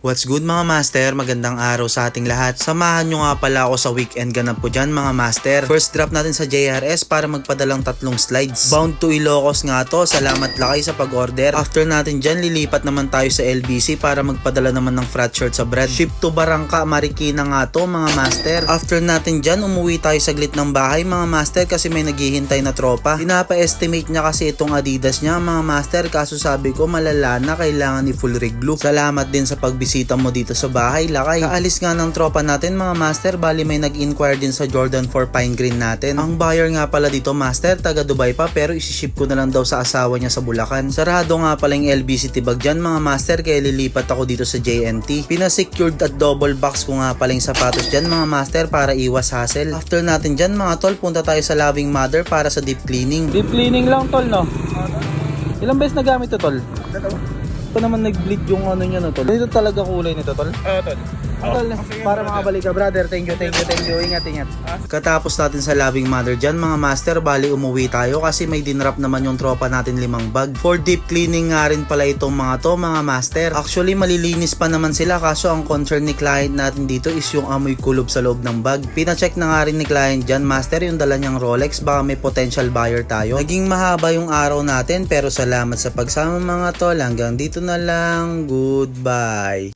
What's good mga master? Magandang araw sa ating lahat. Samahan nyo nga pala ako sa weekend ganap po dyan mga master. First drop natin sa JRS para magpadalang 3 slides. Bound to Ilocos nga to. Salamat lakay sa pag-order. After natin dyan, lilipat naman tayo sa LBC para magpadala naman ng frat shirt sa bread. Ship to Barangka, Marikina nga to mga master. After natin dyan, umuwi tayo saglit ng bahay mga master kasi may naghihintay na tropa. Pinapa-estimate niya kasi itong Adidas niya mga master, kaso sabi ko malala na, kailangan ni full rig glue. Salamat din sa pagbisita mo dito sa bahay lakay. Kaalis nga ng tropa natin mga master, bali may nag-inquire din sa Jordan 4 Pine Green natin. Ang buyer nga pala dito master, taga Dubai pa, pero isiship ko na lang daw sa asawa niya sa Bulacan. Sarado nga pala yung LBC Tibag dyan mga master, kaya lilipat ako dito sa JNT. Pinasecured at double box ko nga pala yung sapatos dyan mga master para iwas hassle. After natin dyan mga tol, punta tayo sa Loving Mother para sa deep cleaning. Deep cleaning lang tol, no? Ilang beses nagamit to tol? Ito naman nag-bleed yung ano niya no tol. Ito talaga kulay nito tol? Tol. Tol, para makabalik ka brother. Thank you. Ingat. Katapos natin sa Loving Mother dyan mga master, bali umuwi tayo kasi may dinrap naman yung tropa natin 5 bag. For deep cleaning nga rin pala itong mga to mga master. Actually malilinis pa naman sila, kaso ang concern ni client natin dito is yung amoy kulob sa loob ng bag. Pina-check na nga rin ni client dyan master yung dala niyang Rolex, baka may potential buyer tayo. Naging mahaba yung araw natin pero salamat sa pagsama mga tol. Hanggang dito na lang. Goodbye.